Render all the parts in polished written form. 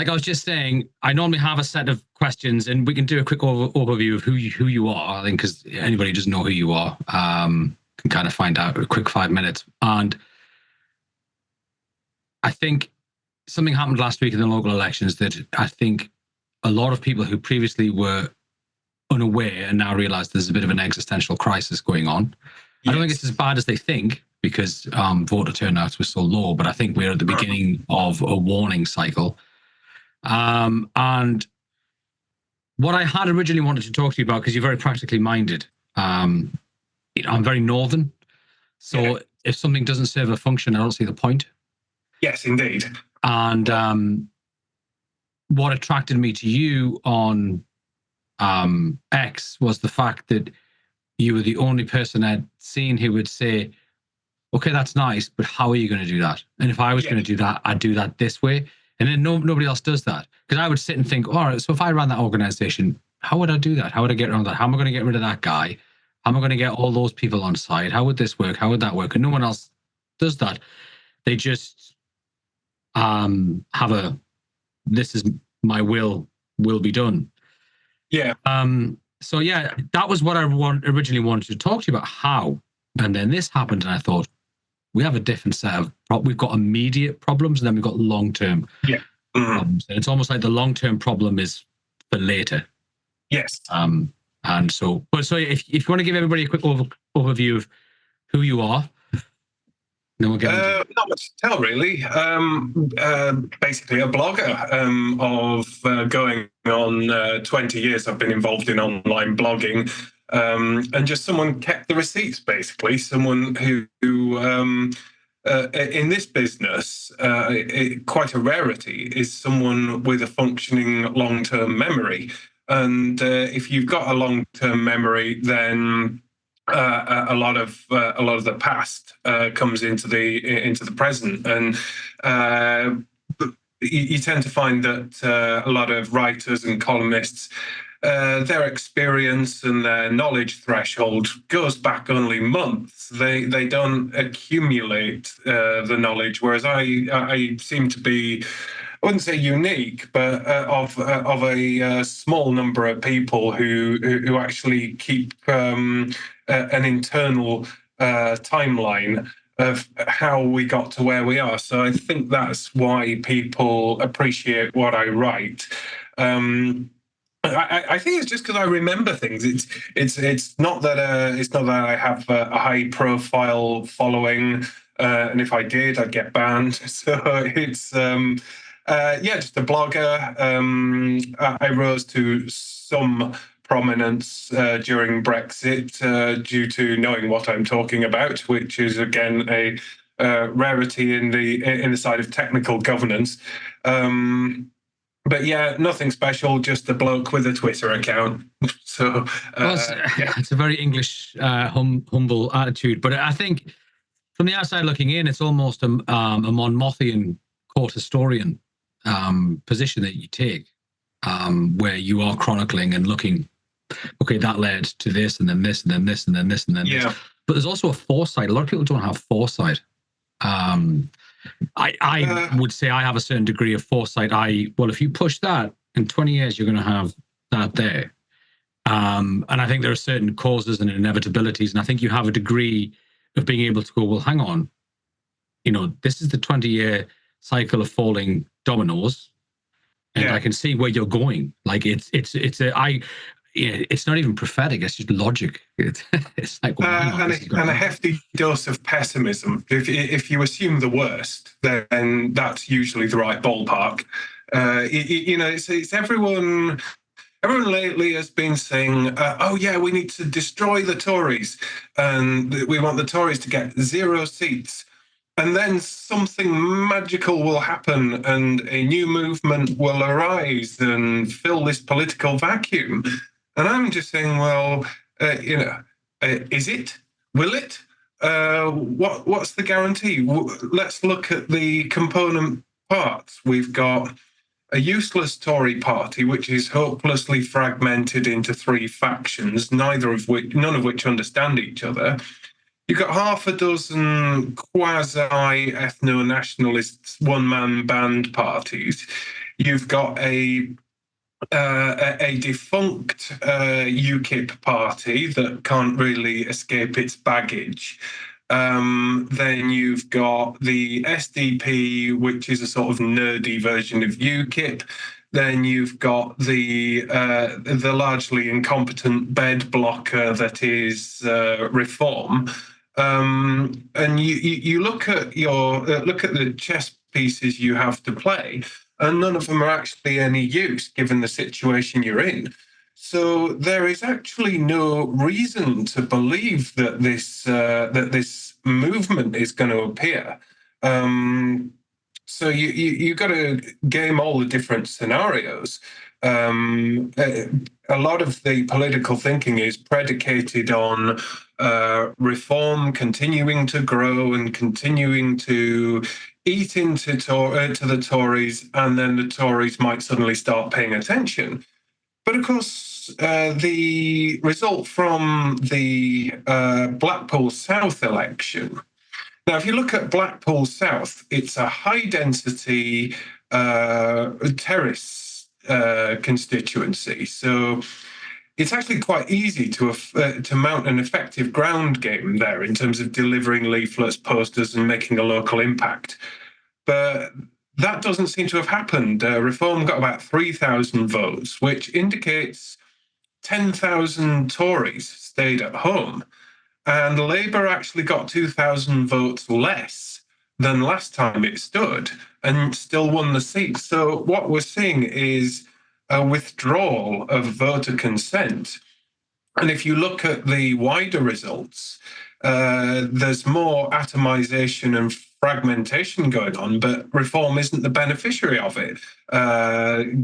like I was just saying, I normally have a set of questions, and we can do a quick overview of who you are. I think because anybody who doesn't know who you are can kind of find out in a quick 5 minutes. And I think something happened last week in the local elections that I think a lot of people who previously were unaware and now realize there's a bit of an existential crisis going on. Yes. I don't think it's as bad as they think because voter turnouts were so low, but I think we're at the beginning of a warning cycle. And what I had originally wanted to talk to you about, because you're very practically minded, I'm very northern. So if something doesn't serve a function, I don't see the point. Yes, indeed. And what attracted me to you on X was the fact that you were the only person I'd seen who would say, okay, that's nice, but how are you going to do that? And if I was going to do that, I'd do that this way. And then nobody else does that. Because I would sit and think, all right, so if I ran that organization, how would I do that? How would I get around that? How am I going to get rid of that guy? How am I going to get all those people on side? How would this work? How would that work? And no one else does that. They just have a, this is my will be done. Yeah. So yeah, that was what I originally wanted to talk to you about, how. And then this happened, and I thought, we have a different set of, we've got immediate problems, and then we've got long-term problems. And it's almost like the long-term problem is for later. Yes. And so, so if you want to give everybody a quick overview of who you are, then we'll get not much to tell, really. Basically a blogger of going on 20 years. I've been involved in online blogging. And just someone kept the receipts, basically. Someone who in this business, quite a rarity, is someone with a functioning long-term memory. And if you've got a long-term memory, then a lot of the past comes into the present, and you tend to find that a lot of writers and columnists, their experience and their knowledge threshold goes back only months. They don't accumulate the knowledge, whereas I seem to be, I wouldn't say unique, but of a small number of people who actually keep an internal timeline of how we got to where we are. So I think that's why people appreciate what I write. I think it's just because I remember things. It's not that I have a high profile following, and if I did, I'd get banned. So it's just a blogger. I rose to some prominence during Brexit due to knowing what I'm talking about, which is again a rarity in the side of technical governance. But yeah, nothing special, just a bloke with a Twitter account. So it's a very English, humble attitude. But I think from the outside looking in, it's almost a Monmouthian court historian position that you take, where you are chronicling and looking, okay, that led to this, and then this, and then this, and then this, and then this. But there's also a foresight. A lot of people don't have foresight. I would say I have a certain degree of foresight. If you push that, in 20 years, you're going to have that there. And I think there are certain causes and inevitabilities. And I think you have a degree of being able to go, well, hang on, this is the 20-year cycle of falling dominoes. And I can see where you're going. Like it's not even prophetic. It's just logic. It's like, and a hefty dose of pessimism. If you assume the worst, then that's usually the right ballpark. It's everyone. Everyone lately has been saying, we need to destroy the Tories, and we want the Tories to get 0 seats. And then something magical will happen, and a new movement will arise and fill this political vacuum. And I'm just saying, well, is it? Will it? What's the guarantee? Let's look at the component parts. We've got a useless Tory party, which is hopelessly fragmented into 3 factions, none of which understand each other. You've got half a dozen quasi-ethno-nationalist one-man band parties. You've got a defunct UKIP party that can't really escape its baggage. Then you've got the SDP, which is a sort of nerdy version of UKIP. Then you've got the largely incompetent bed blocker that is Reform. And you look at the chess pieces you have to play, and none of them are actually any use given the situation you're in. So there is actually no reason to believe that this movement is going to appear. So you got to game all the different scenarios. A lot of the political thinking is predicated on Reform continuing to grow and continuing to eat into to the Tories, and then the Tories might suddenly start paying attention. But of course, the result from the Blackpool South election. Now, if you look at Blackpool South, it's a high-density terrace constituency. So it's actually quite easy to mount an effective ground game there in terms of delivering leaflets, posters, and making a local impact. But that doesn't seem to have happened. Reform got about 3,000 votes, which indicates 10,000 Tories stayed at home. And Labour actually got 2,000 votes less than last time it stood and still won the seat. So what we're seeing is a withdrawal of voter consent. And if you look at the wider results, there's more atomization and fragmentation going on, but Reform isn't the beneficiary of it.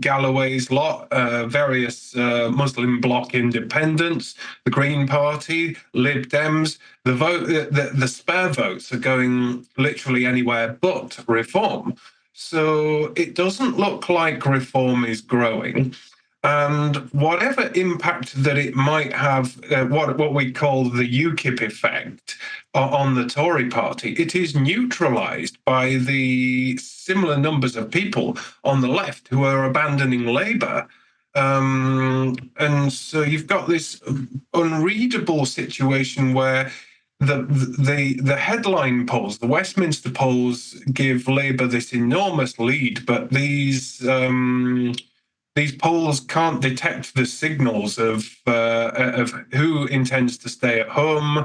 Galloway's lot, various Muslim bloc independents, the Green Party, Lib Dems, the spare votes are going literally anywhere but Reform. So it doesn't look like Reform is growing. And whatever impact that it might have, what we call the UKIP effect on the Tory party, it is neutralised by the similar numbers of people on the left who are abandoning Labour. And so you've got this unreadable situation where the headline polls, the Westminster polls, give Labour this enormous lead, but these polls can't detect the signals of who intends to stay at home,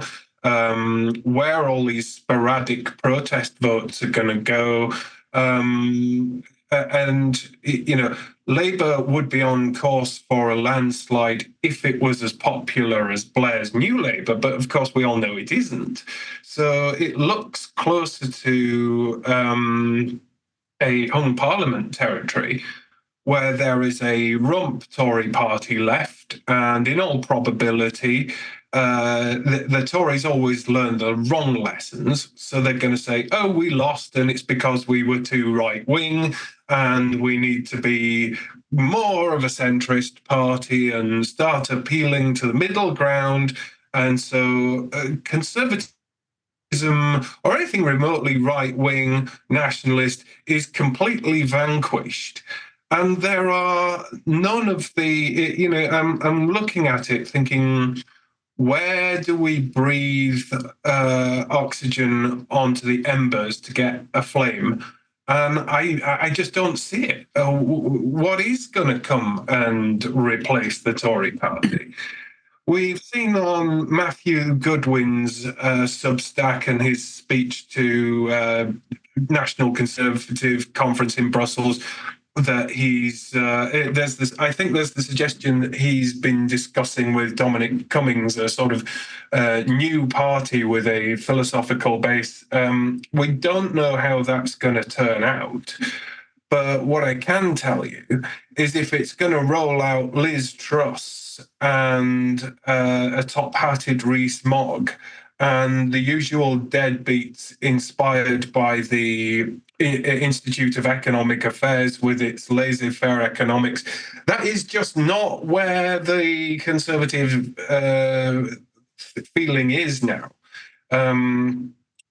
where all these sporadic protest votes are going to go. And, Labour would be on course for a landslide if it was as popular as Blair's New Labour, but of course we all know it isn't. So it looks closer to a hung parliament territory, where there is a rump Tory party left, and in all probability, the Tories always learn the wrong lessons. So they're going to say, oh, we lost, and it's because we were too right-wing, and we need to be more of a centrist party and start appealing to the middle ground. And so conservatism or anything remotely right-wing nationalist is completely vanquished. And there are none of the, I'm looking at it thinking, where do we breathe oxygen onto the embers to get a flame? And I just don't see it. What is going to come and replace the Tory party? We've seen on Matthew Goodwin's Substack and his speech to National Conservative Conference in Brussels that there's the suggestion that he's been discussing with Dominic Cummings, a sort of new party with a philosophical base. We don't know how that's going to turn out. But what I can tell you is if it's going to roll out Liz Truss and a top-hatted Rees-Mogg and the usual deadbeats inspired by the Institute of Economic Affairs with its laissez-faire economics, that is just not where the Conservative feeling is now.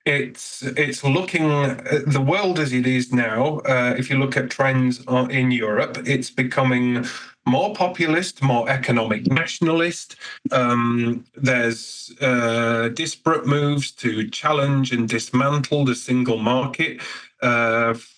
It's looking at the world as it is now. If you look at trends in Europe, it's becoming more populist, more economic nationalist. There's disparate moves to challenge and dismantle the single market.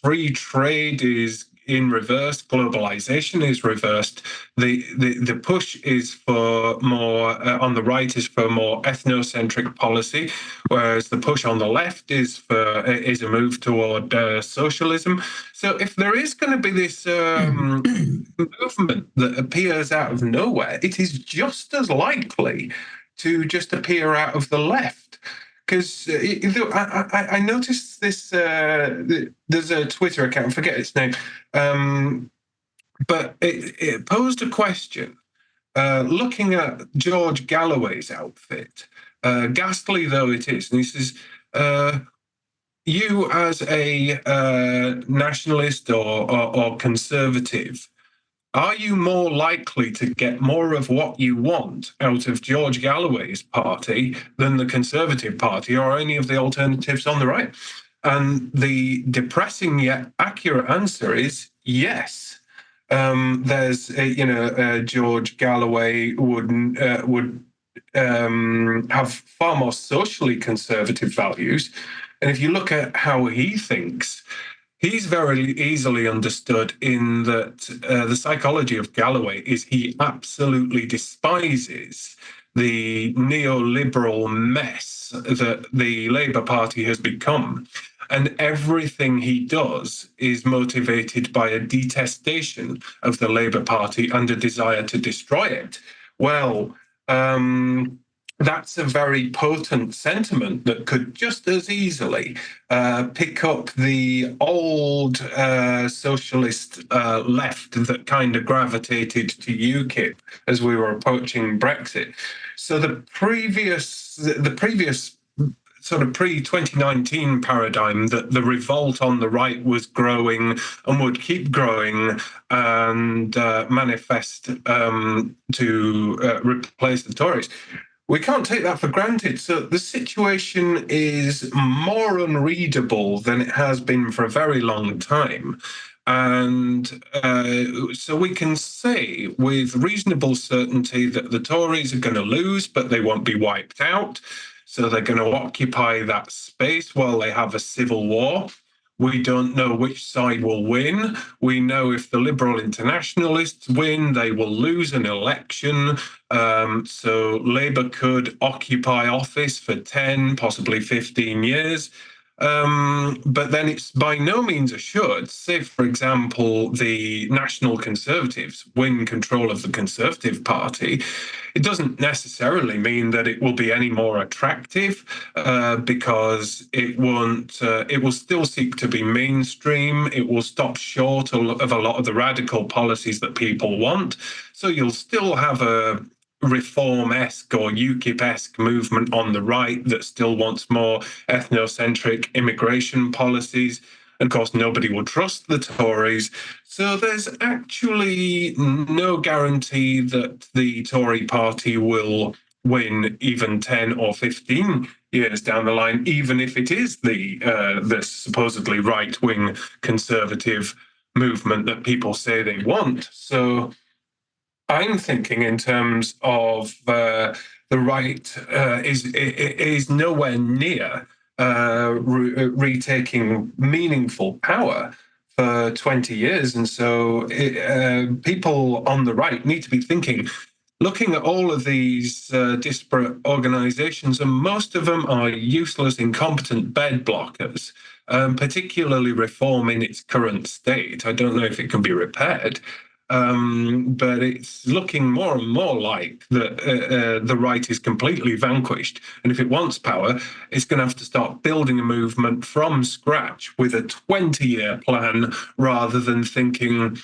Free trade is in reverse. Globalization is reversed. The push is for more on the right is for more ethnocentric policy, whereas the push on the left is a move toward socialism. So if there is going to be this movement that appears out of nowhere, it is just as likely to just appear out of the left. Because I noticed this, there's a Twitter account, I forget its name, but it posed a question looking at George Galloway's outfit, ghastly though it is. And he says, you as a nationalist or conservative, are you more likely to get more of what you want out of George Galloway's party than the Conservative Party or any of the alternatives on the right? And the depressing yet accurate answer is yes. There's, George Galloway would have far more socially conservative values. And if you look at how he thinks, he's very easily understood in that the psychology of Galloway is he absolutely despises the neoliberal mess that the Labour Party has become. And everything he does is motivated by a detestation of the Labour Party and a desire to destroy it. Well, that's a very potent sentiment that could just as easily pick up the old socialist left that kind of gravitated to UKIP as we were approaching Brexit. So the previous sort of pre-2019 paradigm that the revolt on the right was growing and would keep growing and manifest to replace the Tories. We can't take that for granted. So the situation is more unreadable than it has been for a very long time. And so we can say with reasonable certainty that the Tories are going to lose, but they won't be wiped out. So they're going to occupy that space while they have a civil war. We don't know which side will win. We know if the Liberal Internationalists win, they will lose an election. So Labour could occupy office for 10, possibly 15 years. But then it's by no means assured. Say, for example, the National Conservatives win control of the Conservative Party. It doesn't necessarily mean that it will be any more attractive because it won't. It will still seek to be mainstream. It will stop short of a lot of the radical policies that people want. So you'll still have a reform-esque or UKIP-esque movement on the right that still wants more ethnocentric immigration policies. And of course, nobody will trust the Tories. So there's actually no guarantee that the Tory party will win even 10 or 15 years down the line, even if it is the supposedly right-wing conservative movement that people say they want. So I'm thinking in terms of the right is nowhere near retaking meaningful power for 20 years. And so people on the right need to be thinking, looking at all of these disparate organizations, and most of them are useless, incompetent bed blockers, particularly reform in its current state. I don't know if it can be repaired. But it's looking more and more like that the right is completely vanquished. And if it wants power, it's going to have to start building a movement from scratch with a 20-year plan rather than thinking